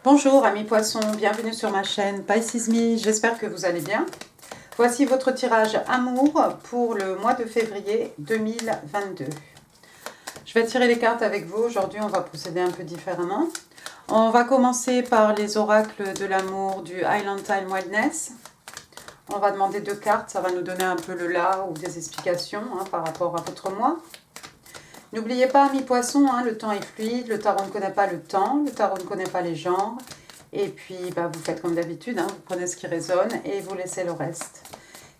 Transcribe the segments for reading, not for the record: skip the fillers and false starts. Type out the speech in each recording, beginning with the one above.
Bonjour amis poissons, bienvenue sur ma chaîne Pisces Me, j'espère que vous allez bien. Voici votre tirage amour pour le mois de février 2022. Je vais tirer les cartes avec vous, aujourd'hui on va procéder un peu différemment. On va commencer par les oracles de l'amour du Island Time Wildness. On va demander 2 cartes, ça va nous donner un peu le là ou des explications par rapport à votre mois. N'oubliez pas, amis poissons, le temps est fluide, le tarot ne connaît pas le temps, le tarot ne connaît pas les genres. Et puis, vous faites comme d'habitude, vous prenez ce qui résonne et vous laissez le reste.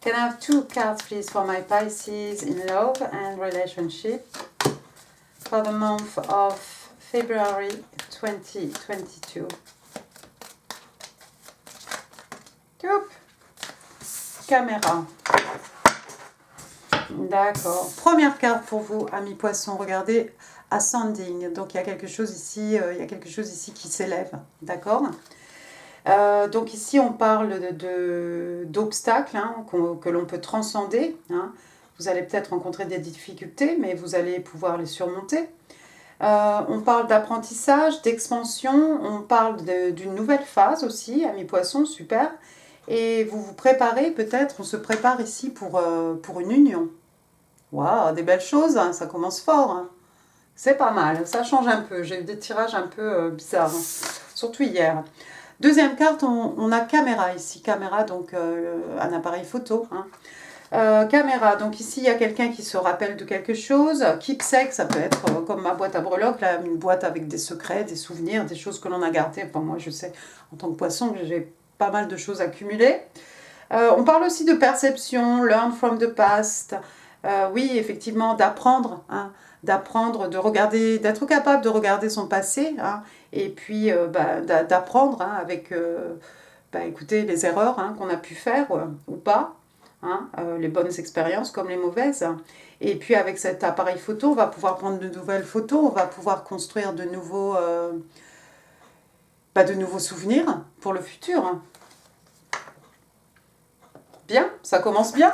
Can I have 2 cards, please, for my Pisces in love and relationship for the month of February 2022. Hop. Caméra. D'accord. Première carte pour vous, amis poissons. Regardez, ascending. Donc, il y a quelque chose ici, qui s'élève. D'accord. Donc, ici, on parle d'obstacles que l'on peut transcender. Vous allez peut-être rencontrer des difficultés, mais vous allez pouvoir les surmonter. On parle d'apprentissage, d'expansion. On parle d'une nouvelle phase aussi, amis poissons, super. Et vous vous préparez, peut-être, on se prépare ici pour une union. Waouh, des belles choses, ça commence fort. C'est pas mal, ça change un peu. J'ai eu des tirages un peu bizarres, surtout hier. Deuxième carte, on a caméra ici. Caméra, donc un appareil photo. Caméra, donc ici il y a quelqu'un qui se rappelle de quelque chose. Keepsake, ça peut être comme ma boîte à breloques, là, une boîte avec des secrets, des souvenirs, des choses que l'on a gardées. Enfin, moi je sais, en tant que poisson, que j'ai pas mal de choses accumulées. On parle aussi de perception, learn from the past. Oui, effectivement, d'apprendre, d'apprendre, de regarder, d'être capable de regarder son passé, et puis d'apprendre avec, écoutez, les erreurs qu'on a pu faire ou pas, les bonnes expériences comme les mauvaises. Et puis avec cet appareil photo, on va pouvoir prendre de nouvelles photos, on va pouvoir construire de nouveaux souvenirs pour le futur. Bien, ça commence bien.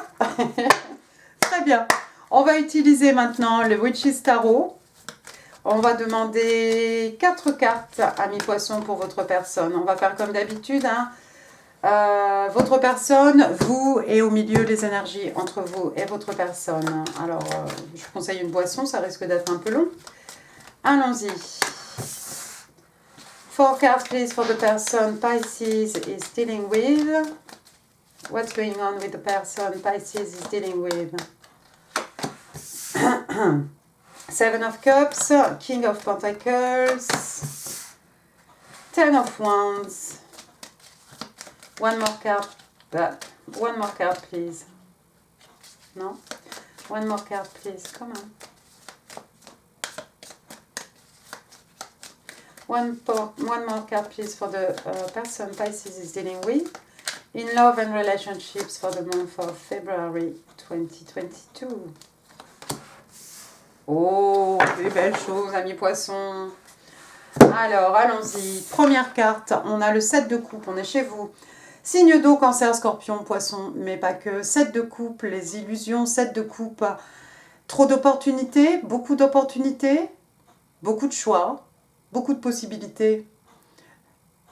Très bien. On va utiliser maintenant le Witch's Tarot. On va demander 4 cartes, amis poissons, pour votre personne. On va faire comme d'habitude. Votre personne, vous, et au milieu les énergies entre vous et votre personne. Alors, je vous conseille une boisson, ça risque d'être un peu long. Allons-y. 4 cards, please, for the person Pisces is dealing with. What's going on with the person Pisces is dealing with? 7 of Cups, King of Pentacles, 10 of Wands. One more card, please. No? One more card, please. Come on. One more card, please, for the person Pisces is dealing with. In love and relationships for the month of February 2022. Oh, des belles choses, amis poissons. Alors, allons-y. Première carte, on a le 7 de coupe, on est chez vous. Signe d'eau, cancer, scorpion, poisson, mais pas que. 7 de coupe, les illusions, 7 de coupe. Trop d'opportunités, beaucoup de choix, beaucoup de possibilités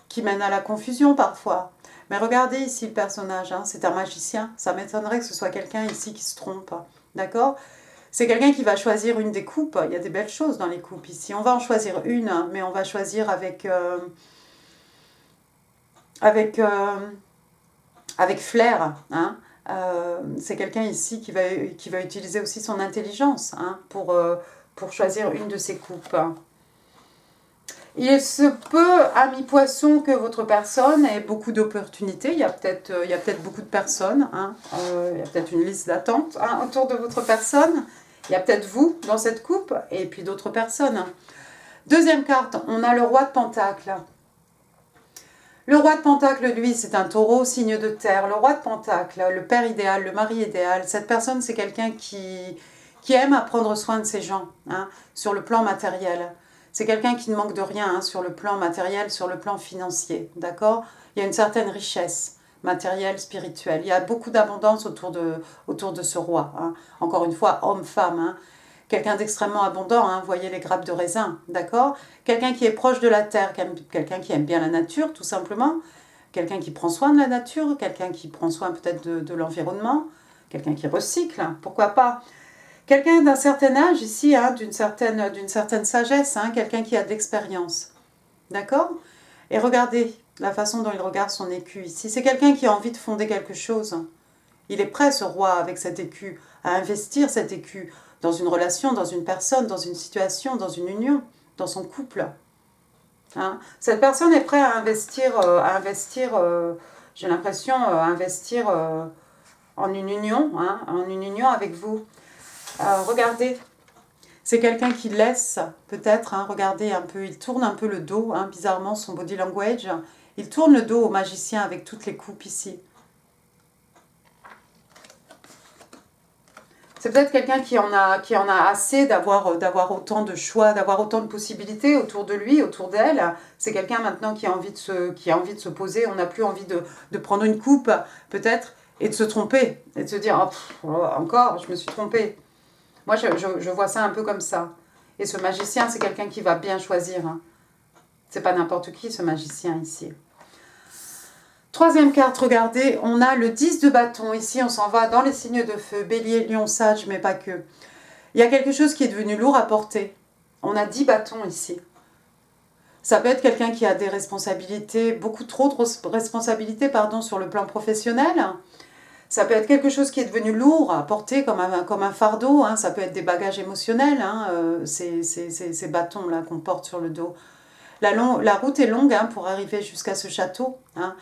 qui mènent à la confusion parfois. Mais regardez ici le personnage, c'est un magicien. Ça m'étonnerait que ce soit quelqu'un ici qui se trompe, d'accord ? C'est quelqu'un qui va choisir une des coupes. Il y a des belles choses dans les coupes ici. On va en choisir une, mais on va choisir avec flair. C'est quelqu'un ici qui va utiliser aussi son intelligence pour choisir une de ces coupes. Il se peut, amis poissons, que votre personne ait beaucoup d'opportunités. Il y a peut-être beaucoup de personnes. Il y a peut-être une liste d'attente autour de votre personne. Il y a peut-être vous dans cette coupe et puis d'autres personnes. Deuxième carte, on a le roi de Pentacle. Le roi de Pentacle, lui, c'est un taureau, signe de terre. Le roi de Pentacle, le père idéal, le mari idéal. Cette personne, c'est quelqu'un qui aime à prendre soin de ses gens sur le plan matériel. C'est quelqu'un qui ne manque de rien sur le plan matériel, sur le plan financier, d'accord ? Il y a une certaine richesse matérielle, spirituelle. Il y a beaucoup d'abondance autour de ce roi. Encore une fois, homme-femme. Quelqu'un d'extrêmement abondant, hein, voyez les grappes de raisin, d'accord? Quelqu'un qui est proche de la terre, quelqu'un qui aime bien la nature, tout simplement. Quelqu'un qui prend soin de la nature, quelqu'un qui prend soin peut-être de l'environnement, quelqu'un qui recycle, hein, pourquoi pas. Quelqu'un d'un certain âge ici, hein, d'une certaine sagesse, hein, quelqu'un qui a de l'expérience, d'accord? Et regardez la façon dont il regarde son écu ici. C'est quelqu'un qui a envie de fonder quelque chose. Il est prêt, ce roi, avec cet écu, à investir cet écu dans une relation, dans une personne, dans une situation, dans une union, dans son couple. Hein. Cette personne est prête à investir, j'ai l'impression, à investir en une union, hein, en une union avec vous. Regardez, c'est quelqu'un qui laisse, peut-être, hein, regardez un peu, il tourne un peu le dos, hein, bizarrement, son body language. Il tourne le dos au magicien avec toutes les coupes ici. C'est peut-être quelqu'un qui en a assez d'avoir autant de choix, d'avoir autant de possibilités autour de lui, autour d'elle. C'est quelqu'un maintenant qui a envie de se poser. On n'a plus envie de prendre une coupe, peut-être, et de se tromper. Et de se dire, oh, encore, je me suis trompée. Moi, je vois ça un peu comme ça. Et ce magicien, c'est quelqu'un qui va bien choisir. Hein. C'est pas n'importe qui, ce magicien, ici. Troisième carte, regardez, on a le 10 de bâton. Ici, on s'en va dans les signes de feu, bélier, lion, sage, mais pas que. Il y a quelque chose qui est devenu lourd à porter. On a 10 bâtons ici. Ça peut être quelqu'un qui a des responsabilités, beaucoup trop de responsabilités, pardon, sur le plan professionnel. Ça peut être quelque chose qui est devenu lourd à porter comme un fardeau. Hein. Ça peut être des bagages émotionnels, hein, ces bâtons-là qu'on porte sur le dos. La route est longue, hein, pour arriver jusqu'à ce château. Hein.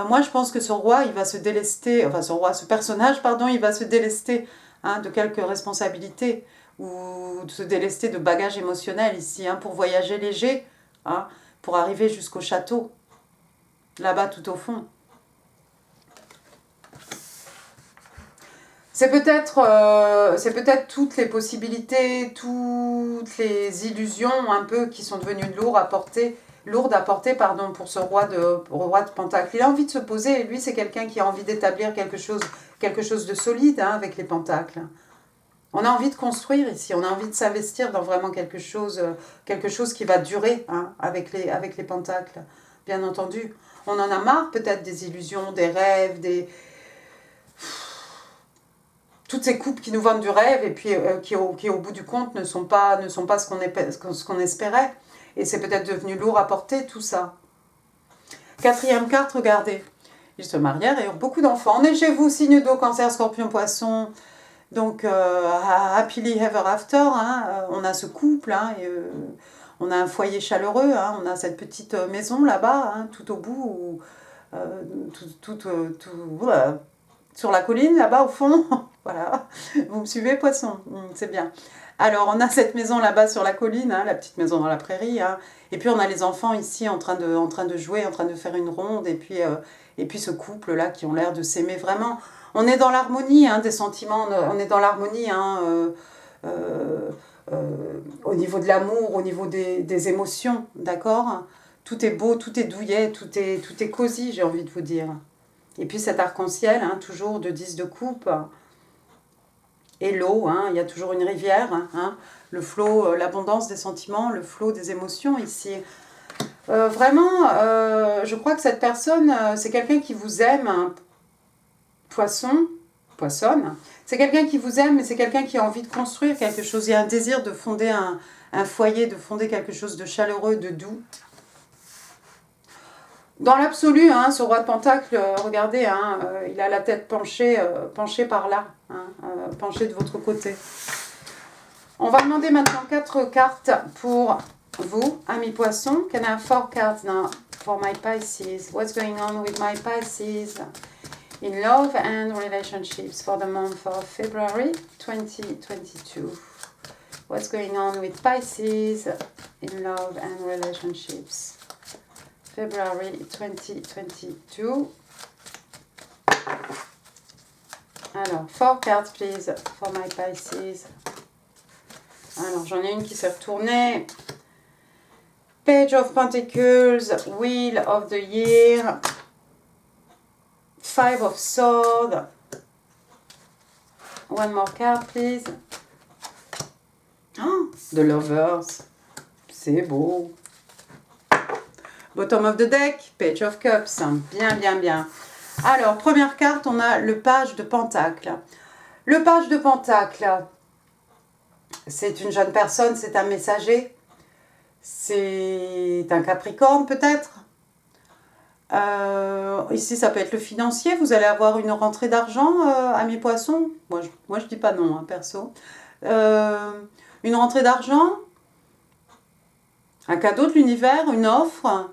Moi, je pense que ce roi, il va se délester, enfin ce personnage, pardon, il va se délester, hein, de quelques responsabilités ou de se délester de bagages émotionnels ici, hein, pour voyager léger, hein, pour arriver jusqu'au château, là-bas tout au fond. C'est peut-être toutes les possibilités, toutes les illusions un peu qui sont devenues lourdes à porter, pour ce roi de Pentacle. Il a envie de se poser, et lui c'est quelqu'un qui a envie d'établir quelque chose de solide, hein, avec les pentacles. On a envie de construire ici, on a envie de s'investir dans vraiment quelque chose qui va durer, hein, avec les pentacles, bien entendu. On en a marre peut-être des illusions, des rêves, toutes ces coupes qui nous vendent du rêve et puis qui au bout du compte ne sont pas ce qu'on espérait. Et c'est peut-être devenu lourd à porter, tout ça. Quatrième carte, regardez. Ils se marièrent et eurent beaucoup d'enfants. On est chez vous, signe d'eau, cancer, scorpion, poisson. Donc, happily ever after, hein, on a ce couple, hein, et, on a un foyer chaleureux, hein, on a cette petite maison là-bas, hein, tout au bout, sur la colline là-bas au fond. Voilà, vous me suivez, poisson, c'est bien. Alors, on a cette maison là-bas sur la colline, hein, la petite maison dans la prairie, hein, et puis on a les enfants ici en train de jouer, en train de faire une ronde, et puis ce couple-là qui ont l'air de s'aimer vraiment. On est dans l'harmonie, hein, des sentiments, on est dans l'harmonie, hein, au niveau de l'amour, au niveau des émotions, d'accord? Tout est beau, tout est douillet, tout est cosy, j'ai envie de vous dire. Et puis cet arc-en-ciel, hein, toujours de 10 de coupe, et l'eau, hein, il y a toujours une rivière, hein, le flot, l'abondance des sentiments, le flot des émotions ici. Vraiment, je crois que cette personne, c'est quelqu'un qui vous aime, hein, poissonne. C'est quelqu'un qui vous aime, mais c'est quelqu'un qui a envie de construire quelque chose. Il y a un désir de fonder un foyer, de fonder quelque chose de chaleureux, de doux. Dans l'absolu, hein, ce roi de Pentacle, regardez, hein, il a la tête penchée par là, hein, penchée de votre côté. On va demander maintenant 4 cartes pour vous, amis poissons. Can I have 4 cards now for my Pisces? What's going on with my Pisces in love and relationships for the month of February 2022? What's going on with Pisces in love and relationships? February 2022. Alors, 4 cards, please, for my Pisces. Alors, j'en ai une qui s'est retournée. Page of Pentacles, Wheel of the Year, 5 of Swords. One more card, please. Oh, The Lovers. C'est beau. Bottom of the deck, Page of Cups. Bien, bien, bien. Alors, première carte, on a le page de Pentacle. Le page de Pentacle, c'est une jeune personne, c'est un messager. C'est un Capricorne peut-être. Ici, ça peut être le financier. Vous allez avoir une rentrée d'argent, amis poissons. Moi, je dis pas non, hein, perso. Une rentrée d'argent, un cadeau de l'univers, une offre.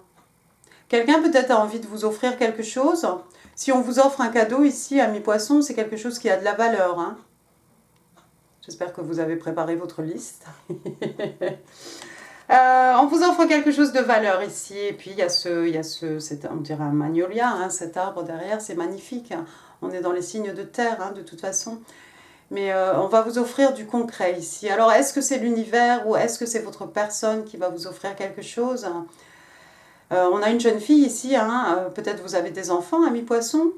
Quelqu'un peut-être a envie de vous offrir quelque chose. Si on vous offre un cadeau ici, amis poissons, c'est quelque chose qui a de la valeur. Hein. J'espère que vous avez préparé votre liste. On vous offre quelque chose de valeur ici. Et puis, il y a on dirait un magnolia, hein, cet arbre derrière, c'est magnifique. On est dans les signes de terre, hein, de toute façon. Mais on va vous offrir du concret ici. Alors, est-ce que c'est l'univers ou est-ce que c'est votre personne qui va vous offrir quelque chose? On a une jeune fille ici, hein, peut-être vous avez des enfants, amis poissons.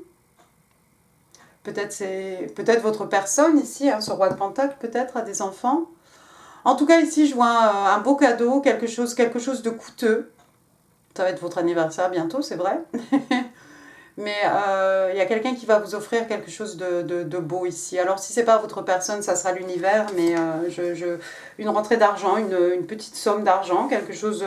Peut-être votre personne ici, hein, ce roi de Pentacle peut-être a des enfants. En tout cas, ici, je vois un beau cadeau, quelque chose de coûteux. Ça va être votre anniversaire bientôt, c'est vrai. Mais il y a quelqu'un qui va vous offrir quelque chose de beau ici. Alors, si ce n'est pas votre personne, ça sera l'univers. Mais une rentrée d'argent, une petite somme d'argent, quelque chose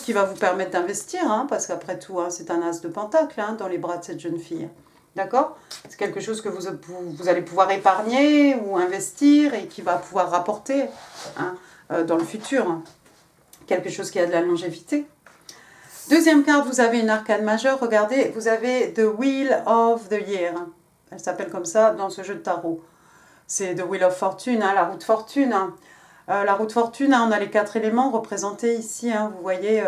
qui va vous permettre d'investir. Hein, parce qu'après tout, hein, c'est un as de pentacle hein, dans les bras de cette jeune fille. D'accord? C'est quelque chose que vous allez pouvoir épargner ou investir et qui va pouvoir rapporter hein, dans le futur. Quelque chose qui a de la longévité. Deuxième carte, vous avez une arcane majeure. Regardez, vous avez The Wheel of the Year. Elle s'appelle comme ça dans ce jeu de tarot. C'est The Wheel of Fortune, hein, la roue de fortune. La roue de fortune, hein, on a les 4 éléments représentés ici. Hein, vous voyez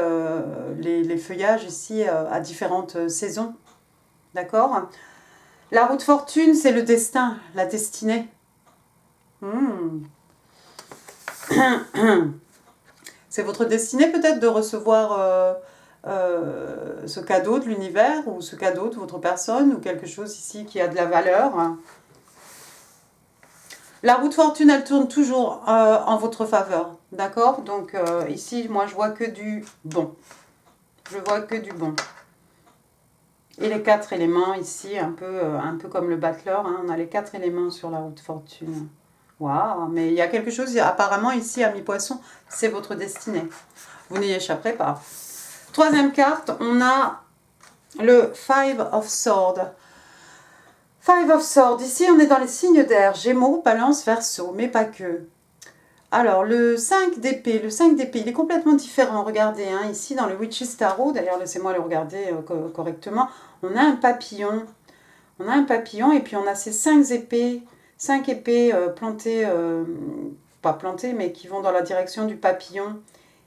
les feuillages ici à différentes saisons. D'accord? La roue de fortune, c'est le destin, la destinée. C'est votre destinée peut-être de recevoir ce cadeau de l'univers ou ce cadeau de votre personne ou quelque chose ici qui a de la valeur. La roue de fortune, elle tourne toujours en votre faveur. D'accord? Donc ici, moi, je vois que du bon. Je vois que du bon. Et les 4 éléments ici, un peu comme le battleur, hein, on a les 4 éléments sur la roue de fortune. Waouh, mais il y a quelque chose, apparemment ici, amis poissons, c'est votre destinée. Vous n'y échapperez pas. Troisième carte, on a le Five of Swords. Five of Swords, ici on est dans les signes d'air, Gémeaux, Balance, Verseau, mais pas que. Alors, le 5 d'épée, il est complètement différent. Regardez, hein, ici dans le Witch's Tarot, d'ailleurs laissez-moi le regarder correctement, on a un papillon. On a un papillon et puis on a ces 5 épées plantées, pas plantées, mais qui vont dans la direction du papillon.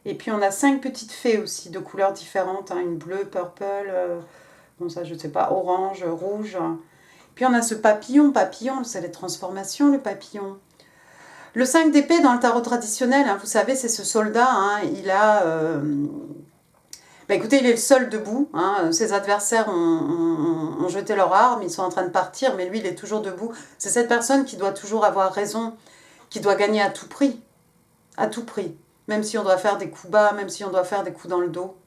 Et puis on a 5 petites fées aussi, de couleurs différentes, hein, une bleue, purple, bon ça je ne sais pas, orange, rouge. Puis on a ce papillon, c'est les transformations, le papillon. Le 5 d'épée dans le tarot traditionnel, hein, vous savez, c'est ce soldat, hein, il a... écoutez, il est le seul debout, hein, ses adversaires ont jeté leurs armes, ils sont en train de partir, mais lui, il est toujours debout. C'est cette personne qui doit toujours avoir raison, qui doit gagner à tout prix, même si on doit faire des coups bas, même si on doit faire des coups dans le dos.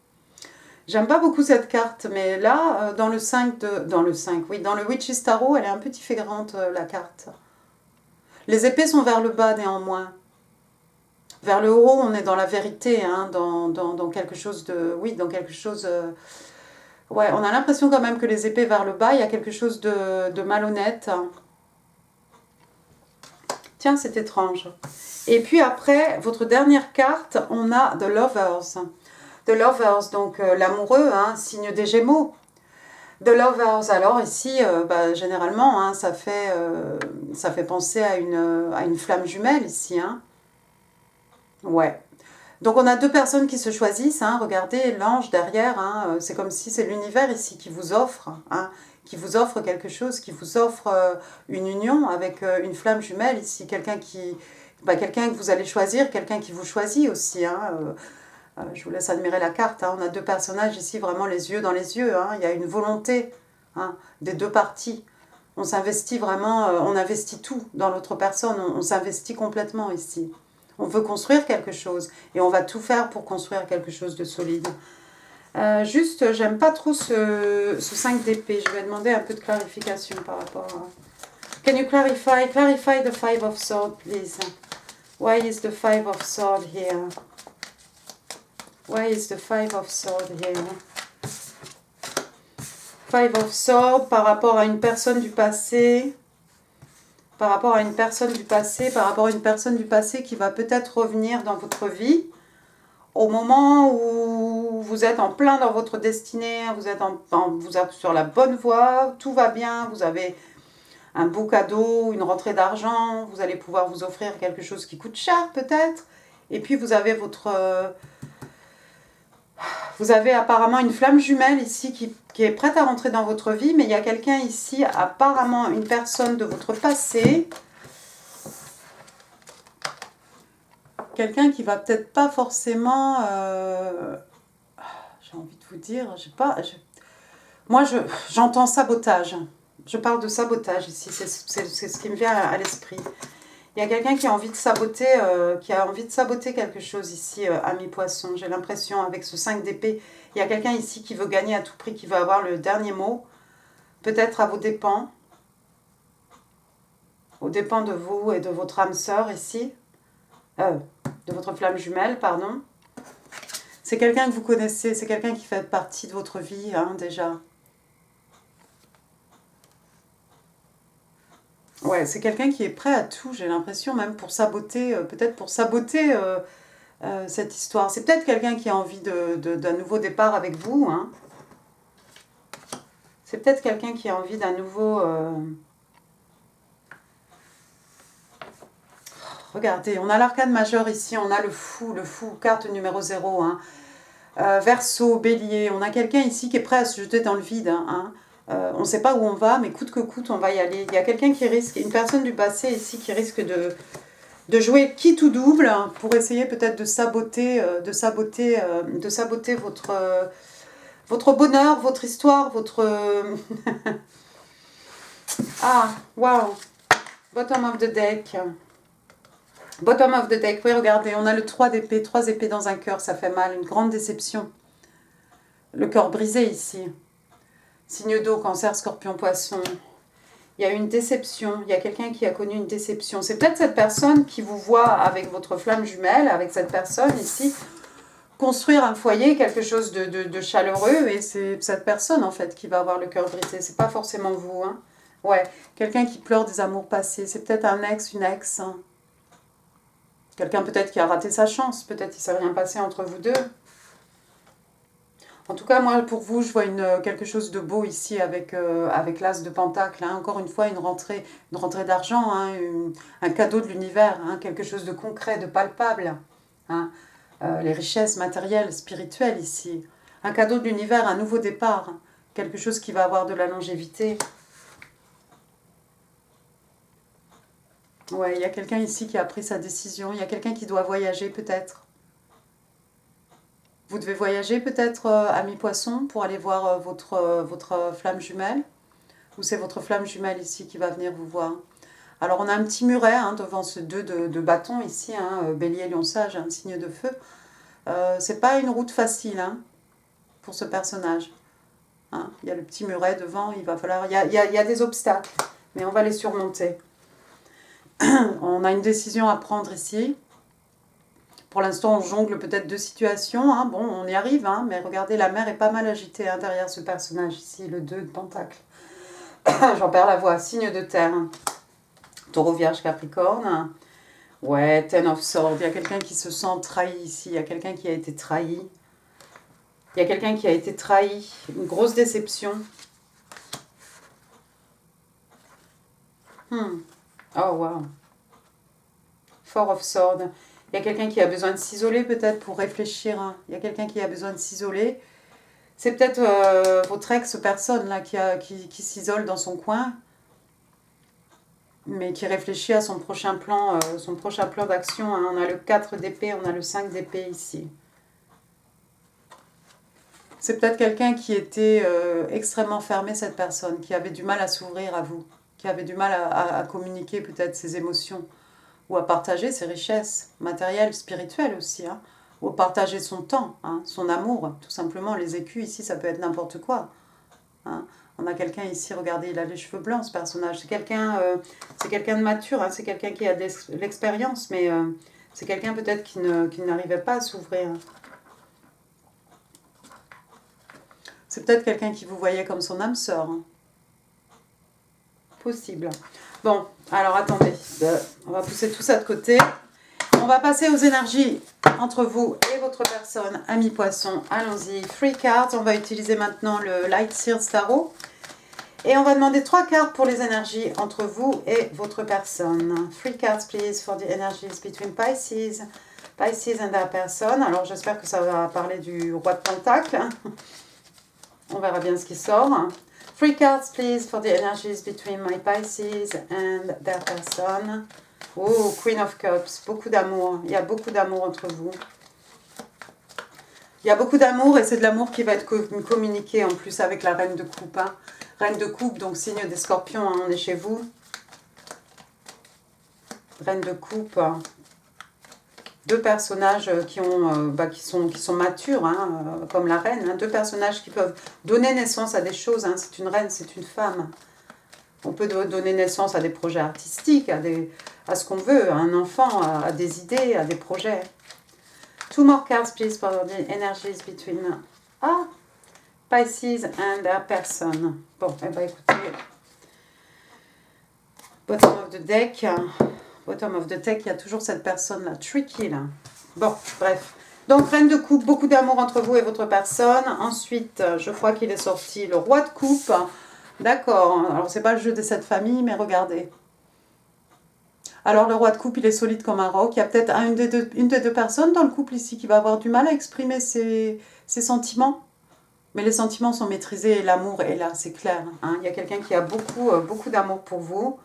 J'aime pas beaucoup cette carte, mais là, dans le Witch's Tarot, elle est un peu différente, la carte. Les épées sont vers le bas néanmoins. Vers le haut, on est dans la vérité, hein, dans quelque chose de... Oui, dans quelque chose... Ouais, on a l'impression quand même que les épées vers le bas, il y a quelque chose de malhonnête. Tiens, c'est étrange. Et puis après, votre dernière carte, on a The Lovers. The Lovers, donc l'amoureux, hein, signe des Gémeaux. The Lovers, alors ici, généralement, hein, ça fait penser à une flamme jumelle ici. Hein. Ouais. Donc on a 2 personnes qui se choisissent. Hein, regardez, l'ange derrière, hein, c'est comme si c'est l'univers ici qui vous offre. Hein, qui vous offre quelque chose, qui vous offre une union avec une flamme jumelle ici. Quelqu'un que vous allez choisir, quelqu'un qui vous choisit aussi. Hein, je vous laisse admirer la carte. Hein. On a 2 personnages ici, vraiment les yeux dans les yeux. Hein. Il y a une volonté hein, des 2 parties. On s'investit vraiment, on investit tout dans l'autre personne. On s'investit complètement ici. On veut construire quelque chose et on va tout faire pour construire quelque chose de solide. Juste, j'aime pas trop ce 5 d'épée. Je vais demander un peu de clarification par rapport à... Can you clarify the 5 of swords, please? Why is the 5 of swords here? Why is the 5 of swords here? 5 of swords par rapport à une personne du passé. Par rapport à une personne du passé. Par rapport à une personne du passé qui va peut-être revenir dans votre vie. Au moment où vous êtes en plein dans votre destinée, vous êtes sur la bonne voie, tout va bien, vous avez un beau cadeau, une rentrée d'argent, vous allez pouvoir vous offrir quelque chose qui coûte cher peut-être. Et puis vous avez vous avez apparemment une flamme jumelle ici qui est prête à rentrer dans votre vie, mais il y a quelqu'un ici, apparemment une personne de votre passé, quelqu'un qui va peut-être pas forcément... j'ai envie de vous dire, moi j'entends sabotage. Je parle de sabotage ici, c'est ce qui me vient à l'esprit. Il y a quelqu'un qui a envie de saboter, quelque chose ici, ami poisson. J'ai l'impression, avec ce 5 d'épée, il y a quelqu'un ici qui veut gagner à tout prix, qui veut avoir le dernier mot, peut-être à vos dépens, aux dépens de vous et de votre âme sœur ici, de votre flamme jumelle, pardon. C'est quelqu'un que vous connaissez, c'est quelqu'un qui fait partie de votre vie, hein, déjà. Ouais, c'est quelqu'un qui est prêt à tout, j'ai l'impression, même pour saboter, peut-être pour saboter cette histoire. C'est peut-être quelqu'un qui a envie d'un nouveau départ avec vous, hein. C'est peut-être quelqu'un qui a envie d'un nouveau... Regardez, on a l'arcane majeur ici, on a le fou, carte numéro 0, hein. Verseau, bélier, on a quelqu'un ici qui est prêt à se jeter dans le vide, hein. On ne sait pas où on va, mais coûte que coûte, on va y aller. Il y a quelqu'un qui risque, une personne du passé ici qui risque de jouer quitte ou double pour essayer peut-être de saboter votre bonheur, votre histoire, votre... Ah, waouh. Bottom of the deck. Bottom of the deck, oui, regardez, on a le 3 d'épée, 3 épées dans un cœur, ça fait mal, une grande déception. Le cœur brisé ici. Signe d'eau, cancer, scorpion, poisson. Il y a une déception, il y a quelqu'un qui a connu une déception. C'est peut-être cette personne qui vous voit avec votre flamme jumelle, avec cette personne ici, construire un foyer, quelque chose de chaleureux, et c'est cette personne en fait qui va avoir le cœur brisé. C'est pas forcément vous, hein. Ouais, quelqu'un qui pleure des amours passés. C'est peut-être un ex, une ex, hein. Quelqu'un peut-être qui a raté sa chance, peut-être qu'il ne s'est rien passé entre vous deux. En tout cas, moi, pour vous, je vois quelque chose de beau ici avec l'as de pentacle. Hein. Encore une fois, une rentrée d'argent, hein, un cadeau de l'univers, hein, quelque chose de concret, de palpable. Hein. Les richesses matérielles, spirituelles ici. Un cadeau de l'univers, un nouveau départ. Hein. Quelque chose qui va avoir de la longévité. Ouais, il y a quelqu'un ici qui a pris sa décision. Il y a quelqu'un qui doit voyager peut-être. Vous devez voyager peut-être, ami poisson, pour aller voir votre flamme jumelle. Ou c'est votre flamme jumelle ici qui va venir vous voir. Alors on a un petit muret hein, devant ce 2 de bâton ici, hein, bélier, lion, sage, un signe de feu. C'est pas une route facile hein, pour ce personnage. Hein. Il y a le petit muret devant, il va falloir... Il y a des obstacles, mais on va les surmonter. On a une décision à prendre ici. Pour l'instant, on jongle peut-être deux situations. Hein. Bon, on y arrive, hein, mais regardez, la mer est pas mal agitée hein, derrière ce personnage ici, le 2 de pentacle. J'en perds la voix. Signe de terre. Taureau, Vierge, Capricorne. Ouais, Ten of Swords. Il y a quelqu'un qui se sent trahi ici. Il y a quelqu'un qui a été trahi. Il y a quelqu'un qui a été trahi. Une grosse déception. Oh, wow. Four of Swords. Il y a quelqu'un qui a besoin de s'isoler peut-être pour réfléchir. Hein. Il y a quelqu'un qui a besoin de s'isoler. C'est peut-être votre ex-personne là qui s'isole dans son coin, mais qui réfléchit à son prochain plan d'action. Hein. On a le 4 d'épée, on a le 5 d'épée ici. C'est peut-être quelqu'un qui était extrêmement fermé, cette personne, qui avait du mal à s'ouvrir à vous, qui avait du mal à communiquer peut-être ses émotions. ou à partager ses richesses matérielles, spirituelles aussi, hein, ou à partager son temps, hein, son amour, tout simplement. Les écus ici, ça peut être n'importe quoi. Hein. On a quelqu'un ici, regardez, il a les cheveux blancs, ce personnage. C'est quelqu'un de mature, hein, c'est quelqu'un qui a de l'expérience, mais c'est quelqu'un peut-être qui n'arrivait pas à s'ouvrir. C'est peut-être quelqu'un qui vous voyait comme son âme sœur. Hein. Possible. Bon, alors attendez, on va pousser tout ça de côté. On va passer aux énergies entre vous et votre personne, ami poisson. Allons-y, 3 cards. On va utiliser maintenant le Light Seals Tarot. Et on va demander 3 cartes pour les énergies entre vous et votre personne. 3 cards, please, for the energies between Pisces and their person. Alors, j'espère que ça va parler du roi de Pentacle. On verra bien ce qui sort. 3 cards, please, for the energies between my Pisces and their person. Oh, Queen of Cups, beaucoup d'amour. Il y a beaucoup d'amour entre vous. Il y a beaucoup d'amour et c'est de l'amour qui va être communiqué en plus avec la Reine de Coupe. Hein. Reine de Coupe, donc signe des Scorpions, hein, on est chez vous. Reine de Coupe. Deux personnages qui sont matures, hein, comme la Reine. Hein. Deux personnages qui peuvent donner naissance à des choses. Hein. C'est une reine, c'est une femme. On peut donner naissance à des projets artistiques, à ce qu'on veut, à un enfant, à des idées, à des projets. 2 more cards, please, for the energies between Pisces and a person. Bon, eh bien, écoutez, bottom of the deck, il y a toujours cette personne-là, tricky, là. Bon, bref. Donc, Reine de Coupe, beaucoup d'amour entre vous et votre personne. Ensuite, je crois qu'il est sorti le Roi de Coupe. D'accord, alors c'est pas le jeu de cette famille, mais regardez. Alors, le Roi de Coupe, il est solide comme un roc. Il y a peut-être une des deux personnes dans le couple ici qui va avoir du mal à exprimer ses sentiments. Mais les sentiments sont maîtrisés et l'amour est là, c'est clair. Hein. Il y a quelqu'un qui a beaucoup d'amour pour vous.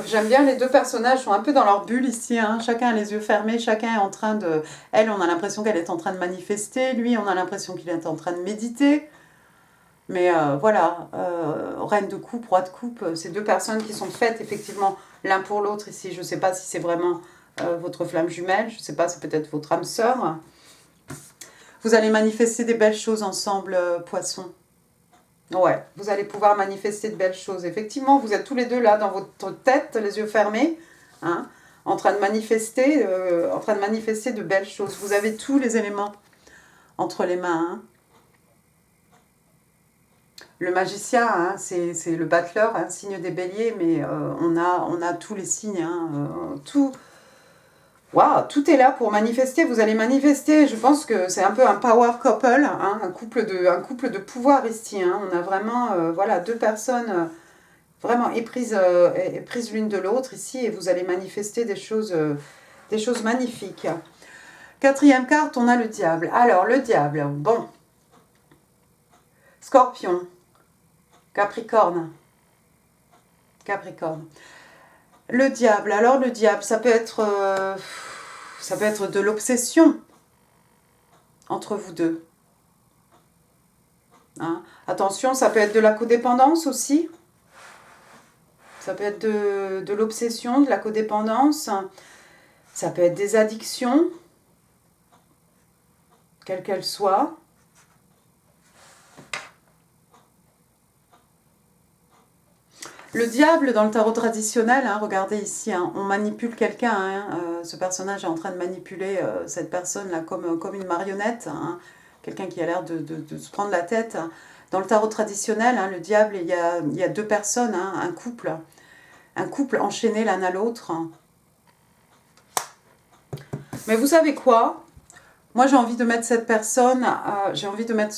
J'aime bien, les deux personnages sont un peu dans leur bulle ici. Hein. Chacun a les yeux fermés, chacun est en train de... Elle, on a l'impression qu'elle est en train de manifester. Lui, on a l'impression qu'il est en train de méditer. Mais voilà, Reine de Coupe, Roi de Coupe, c'est deux personnes qui sont faites effectivement l'un pour l'autre ici. Je ne sais pas si c'est vraiment votre flamme jumelle, je ne sais pas, c'est peut-être votre âme sœur. Vous allez manifester des belles choses ensemble, poissons. Ouais, vous allez pouvoir manifester de belles choses. Effectivement, vous êtes tous les deux là dans votre tête, les yeux fermés, hein, en train de manifester de belles choses. Vous avez tous les éléments entre les mains. Hein. Le magicien, hein, c'est le battleur, hein, signe des béliers, mais on a tous les signes, hein, tout. Waouh, tout est là pour manifester, vous allez manifester, je pense que c'est un peu un power couple, hein, un couple de pouvoir ici. Hein. On a vraiment voilà, deux personnes vraiment éprises l'une de l'autre ici et vous allez manifester des choses magnifiques. Quatrième carte, on a le diable. Alors, le diable, bon. Scorpion, Capricorne. Le diable, alors le diable, ça peut être de l'obsession entre vous deux. Hein. Attention, ça peut être de la codépendance aussi. Ça peut être de l'obsession, de la codépendance. Ça peut être des addictions, quelles qu'elles soient. Le diable, dans le tarot traditionnel, hein, regardez ici, hein, on manipule quelqu'un. Hein, ce personnage est en train de manipuler cette personne-là comme une marionnette. Hein, quelqu'un qui a l'air de se prendre la tête. Dans le tarot traditionnel, hein, le diable, il y a deux personnes, hein, un couple enchaîné l'un à l'autre. Mais vous savez quoi ? Moi, j'ai envie de mettre cette personne, j'ai envie de mettre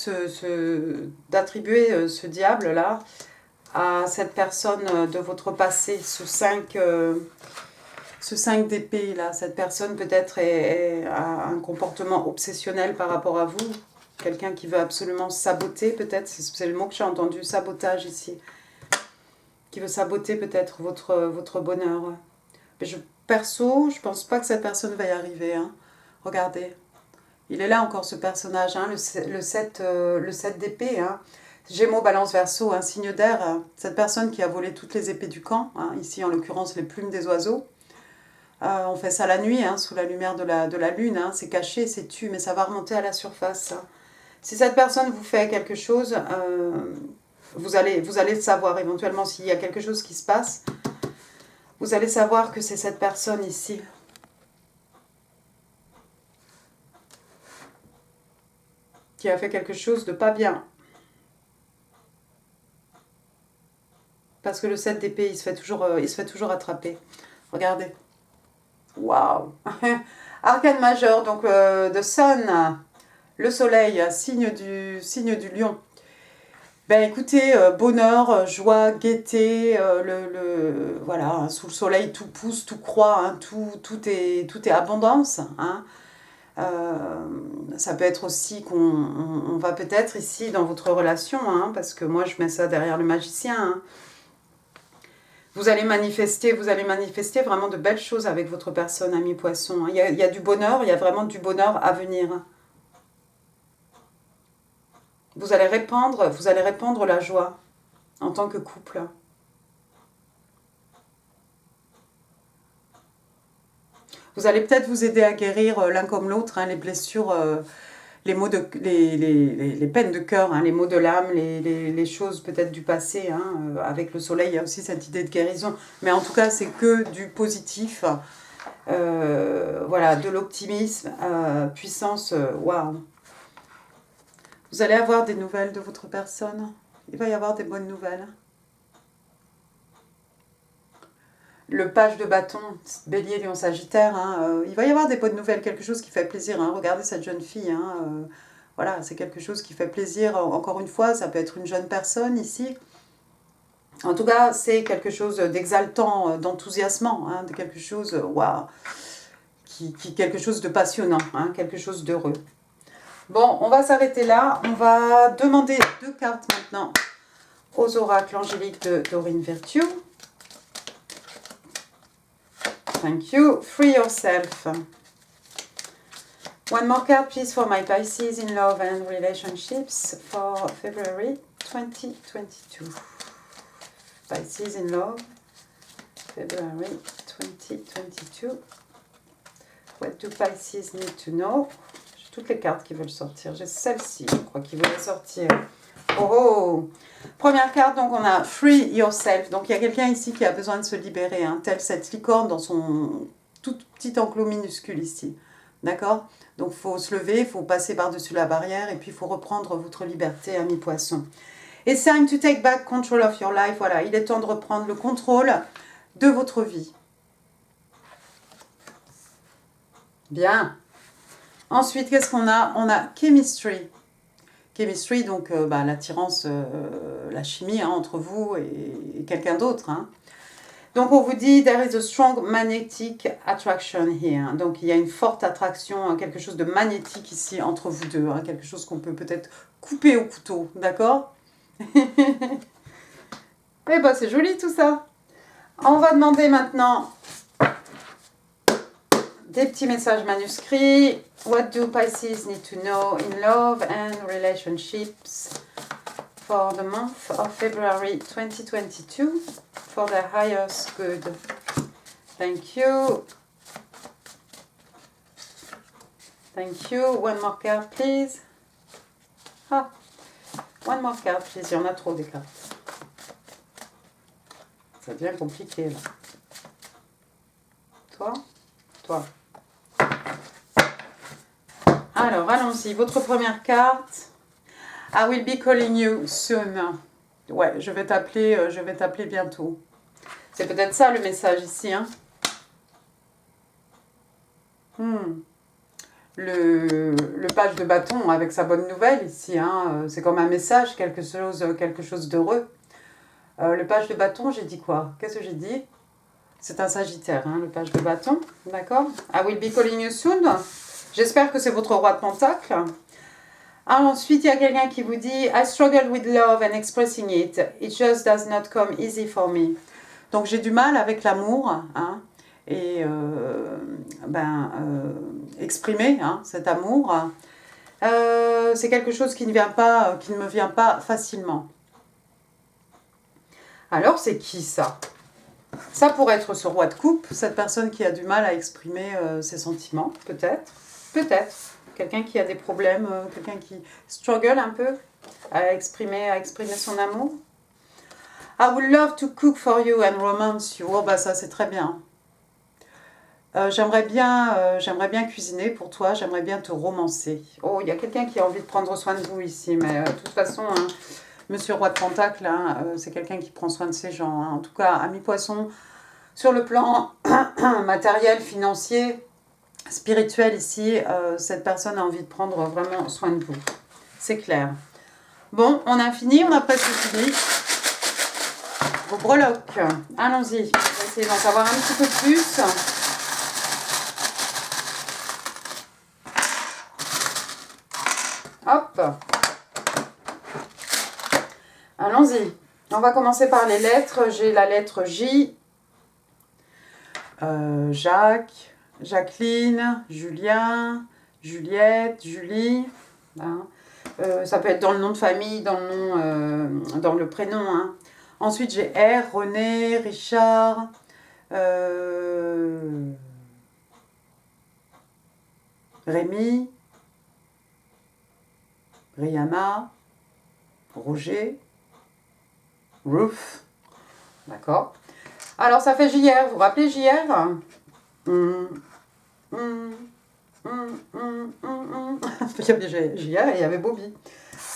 d'attribuer ce diable-là à cette personne de votre passé, ce 5 d'épée là. Cette personne peut-être a un comportement obsessionnel par rapport à vous. Quelqu'un qui veut absolument saboter peut-être, c'est le mot que j'ai entendu, sabotage ici. Qui veut saboter peut-être votre bonheur. Mais perso, je pense pas que cette personne va y arriver. Hein. Regardez, il est là encore ce personnage, hein, le 7 d'épée, hein. Gémeaux, Balance, Verseau, un signe d'air, cette personne qui a volé toutes les épées du camp, hein, ici en l'occurrence les plumes des oiseaux. On fait ça la nuit, hein, sous la lumière de la lune. Hein, c'est caché, c'est tu, mais ça va remonter à la surface. Si cette personne vous fait quelque chose, vous allez le savoir éventuellement s'il y a quelque chose qui se passe. Vous allez savoir que c'est cette personne ici. Qui a fait quelque chose de pas bien. Parce que le 7 d'épée, il se fait toujours attraper. Regardez. Waouh. Arcane majeur, donc The Sun, le soleil, signe du lion. Ben écoutez, bonheur, joie, gaieté, voilà, hein, sous le soleil tout pousse, tout croît, hein, tout est abondance. Hein. Ça peut être aussi qu'on va peut-être ici dans votre relation, hein, parce que moi je mets ça derrière le magicien. Hein. Vous allez manifester vraiment de belles choses avec votre personne, ami poisson. Hein. Il y a du bonheur, il y a vraiment du bonheur à venir. Vous allez répandre la joie en tant que couple. Vous allez peut-être vous aider à guérir l'un comme l'autre, hein, les blessures, les peines de cœur, hein, les maux de l'âme, les choses peut-être du passé. Hein, avec le soleil, il y a aussi cette idée de guérison. Mais en tout cas, c'est que du positif. Voilà, de l'optimisme, puissance, waouh. Vous allez avoir des nouvelles de votre personne. Il va y avoir des bonnes nouvelles. Le page de bâton, bélier, lion, sagittaire, hein, il va y avoir des bonnes nouvelles, quelque chose qui fait plaisir. Hein. Regardez cette jeune fille, hein, voilà, c'est quelque chose qui fait plaisir. Encore une fois, ça peut être une jeune personne ici. En tout cas, c'est quelque chose d'exaltant, d'enthousiasmant, hein, de quelque chose, waouh, quelque chose de passionnant, hein, quelque chose d'heureux. Bon, on va s'arrêter là. On va demander 2 cartes maintenant aux oracles angéliques de Dorine Virtue. Thank you. Free yourself. One more card, please, for my Pisces in love and relationships for February 2022. Pisces in love, February 2022. What do Pisces need to know? J'ai toutes les cartes qui veulent sortir. J'ai celle-ci, je crois, qui voulait sortir. Oh! Première carte, donc on a Free Yourself. Donc il y a quelqu'un ici qui a besoin de se libérer, hein, telle cette licorne dans son tout petit enclos minuscule ici. D'accord? Donc il faut se lever, il faut passer par-dessus la barrière et puis il faut reprendre votre liberté, ami poisson. It's time to take back control of your life. Voilà, il est temps de reprendre le contrôle de votre vie. Bien. Ensuite, qu'est-ce qu'on a? On a Chemistry. Chemistry, donc l'attirance, la chimie, hein, entre vous et quelqu'un d'autre. Hein. Donc on vous dit, there is a strong magnetic attraction here. Donc il y a une forte attraction, quelque chose de magnétique ici entre vous deux. Hein, quelque chose qu'on peut peut-être couper au couteau, d'accord? Eh ben c'est joli tout ça. On va demander maintenant des petits messages manuscrits. What do Pisces need to know in love and relationships for the month of February 2022 for their highest good? Thank you. Thank you. One more card, please. Ah, one more card, please. Il y en a trop des cartes. Ça devient compliqué là. Toi. Alors, allons-y. Votre première carte. I will be calling you soon. Ouais, je vais t'appeler bientôt. C'est peut-être ça le message ici. Hein. Le page de bâton avec sa bonne nouvelle ici. Hein. C'est comme un message, quelque chose d'heureux. Le page de bâton, j'ai dit quoi? Qu'est-ce que j'ai dit? C'est un sagittaire, hein, le page de bâton. D'accord? I will be calling you soon. J'espère que c'est votre roi de pentacle. Ensuite, il y a quelqu'un qui vous dit I struggle with love and expressing it. It just does not come easy for me. Donc, j'ai du mal avec l'amour hein, et exprimer hein, cet amour. C'est quelque chose qui ne me vient pas facilement. Alors, c'est qui ça? Ça pourrait être ce roi de coupe, cette personne qui a du mal à exprimer ses sentiments, peut-être. Peut-être. Quelqu'un qui a des problèmes, quelqu'un qui struggle un peu à exprimer son amour. I would love to cook for you and romance you. Oh bah ça c'est très bien. J'aimerais bien cuisiner pour toi, j'aimerais bien te romancer. Oh, il y a quelqu'un qui a envie de prendre soin de vous ici, mais de toute façon, hein, Monsieur Roi de Pentacle, hein, c'est quelqu'un qui prend soin de ses gens. Hein. En tout cas, ami Poisson, sur le plan matériel, financier, spirituel ici, cette personne a envie de prendre vraiment soin de vous. C'est clair. Bon, on a fini, on a presque fini. Vos breloques, allons-y. On va essayer d'en savoir un petit peu plus. Hop. Allons-y. On va commencer par les lettres. J'ai la lettre J. Jacques, Jacqueline, Julien, Juliette, Julie. Hein. Ça peut être dans le nom de famille, dans le prénom. Hein. Ensuite, j'ai R, René, Richard, Rémi, Rihanna, Roger, Ruth. D'accord. Alors, ça fait JR. Vous vous rappelez JR? Il y avait JR et il y avait Bobby.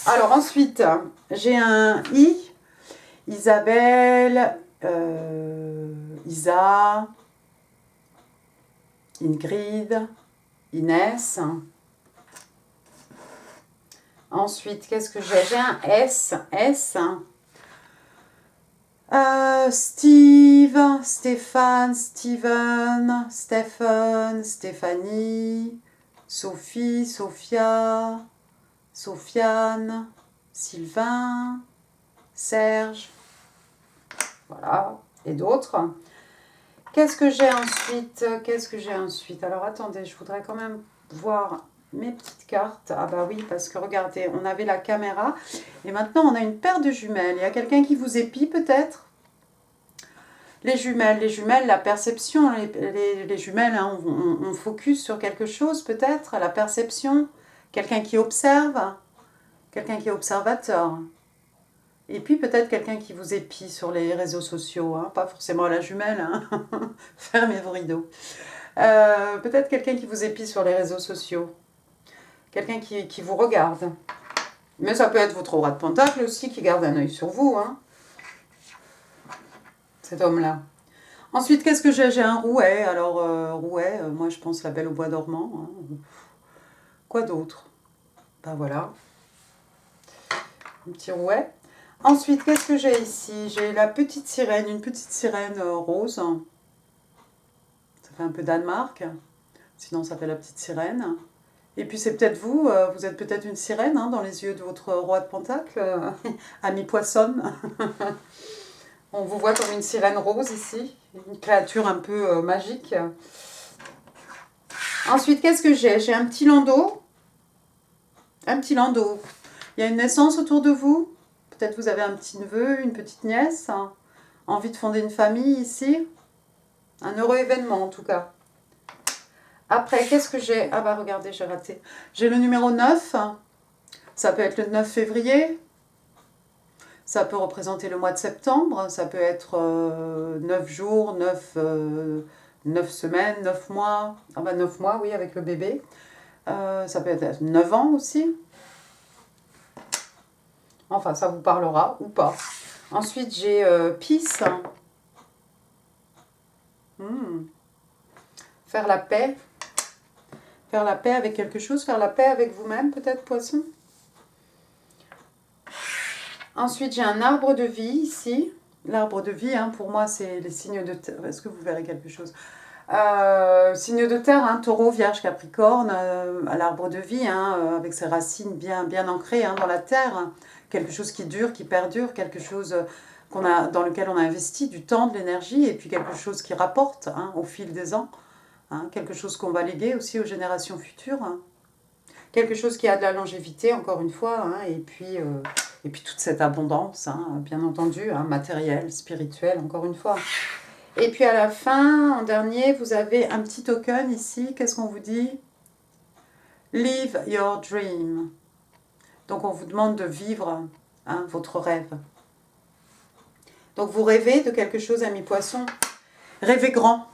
Alors, ensuite, j'ai un I. Isabelle, Isa, Ingrid, Inès. Ensuite, qu'est-ce que j'ai? J'ai un S. Steve, Stéphane, Steven, Stephen, Stéphanie, Sophie, Sophia, Sofiane, Sylvain, Serge. Voilà, et d'autres. Qu'est-ce que j'ai ensuite? Alors, attendez, je voudrais quand même voir mes petites cartes. Ah bah oui, parce que regardez, on avait la caméra et maintenant on a une paire de jumelles. Il y a quelqu'un qui vous épie peut-être? Les jumelles, la perception, les jumelles, hein, on focus sur quelque chose peut-être, la perception, quelqu'un qui observe, quelqu'un qui est observateur. Et puis peut-être quelqu'un qui vous épie sur les réseaux sociaux, hein, pas forcément la jumelle, hein. Fermez vos rideaux. Peut-être quelqu'un qui vous épie sur les réseaux sociaux, quelqu'un qui vous regarde. Mais ça peut être votre roi de pentacle aussi qui garde un œil sur vous, hein. Cet homme-là. Ensuite, qu'est-ce que j'ai? J'ai un rouet. Alors, rouet, moi je pense la Belle au bois dormant. Hein. Quoi d'autre? Ben voilà. Un petit rouet. Ensuite, qu'est-ce que j'ai ici? J'ai la petite sirène, une petite sirène rose. Ça fait un peu Danemark. Sinon, ça fait la petite sirène. Et puis, c'est peut-être vous, vous êtes peut-être une sirène hein, dans les yeux de votre roi de pentacle, ami poisson. On vous voit comme une sirène rose ici, une créature un peu magique. Ensuite, qu'est-ce que j'ai? J'ai un petit landau. Un petit landau. Il y a une naissance autour de vous. Peut-être vous avez un petit neveu, une petite nièce. Hein. Envie de fonder une famille ici. Un heureux événement en tout cas. Après, qu'est-ce que j'ai? Ah bah regardez, j'ai raté. J'ai le numéro 9. Ça peut être le 9 février. Ça peut représenter le mois de septembre. Ça peut être 9 jours, 9 semaines, 9 mois. Ah bah 9 mois, oui, avec le bébé. Ça peut être 9 ans aussi. Enfin, ça vous parlera ou pas. Ensuite, j'ai Peace. Faire la paix. Faire la paix avec quelque chose. Faire la paix avec vous-même, peut-être, poisson. Ensuite, j'ai un arbre de vie ici. L'arbre de vie, hein, pour moi, c'est les signes de terre. Est-ce que vous verrez quelque chose? Signes de terre, hein, taureau, vierge, capricorne, l'arbre de vie, hein, avec ses racines bien ancrées hein, dans la terre. Hein. Quelque chose qui dure, qui perdure, quelque chose dans lequel on a investi du temps, de l'énergie, et puis quelque chose qui rapporte hein, au fil des ans. Hein, quelque chose qu'on va léguer aussi aux générations futures. Hein. Quelque chose qui a de la longévité, encore une fois, hein, et puis toute cette abondance, hein, bien entendu, hein, matérielle, spirituelle, encore une fois. Et puis à la fin, en dernier, vous avez un petit token ici. Qu'est-ce qu'on vous dit? Live your dream. Donc on vous demande de vivre votre rêve. Donc vous rêvez de quelque chose, amis poissons. Rêvez grand.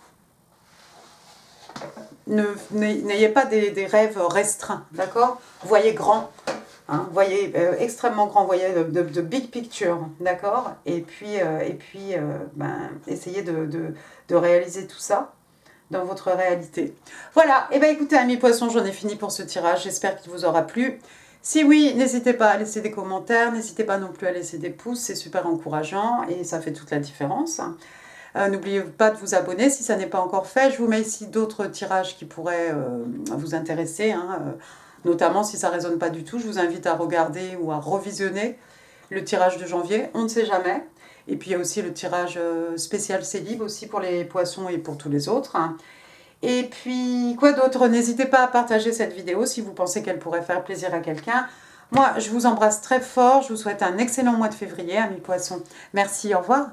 N'ayez pas des rêves restreints, d'accord? Voyez grand. Voyez extrêmement grand, voyez de big picture, d'accord? Et puis, essayez de réaliser tout ça dans votre réalité. Voilà, et bien écoutez, amis poissons, j'en ai fini pour ce tirage, j'espère qu'il vous aura plu. Si oui, n'hésitez pas à laisser des commentaires, n'hésitez pas non plus à laisser des pouces, c'est super encourageant et ça fait toute la différence. N'oubliez pas de vous abonner si ça n'est pas encore fait. Je vous mets ici d'autres tirages qui pourraient vous intéresser, notamment si ça ne résonne pas du tout. Je vous invite à regarder ou à revisionner le tirage de janvier, on ne sait jamais. Et puis il y a aussi le tirage spécial Célib aussi pour les poissons et pour tous les autres. Et puis quoi d'autre? N'hésitez pas à partager cette vidéo si vous pensez qu'elle pourrait faire plaisir à quelqu'un. Moi, je vous embrasse très fort. Je vous souhaite un excellent mois de février, amis poissons. Merci, au revoir.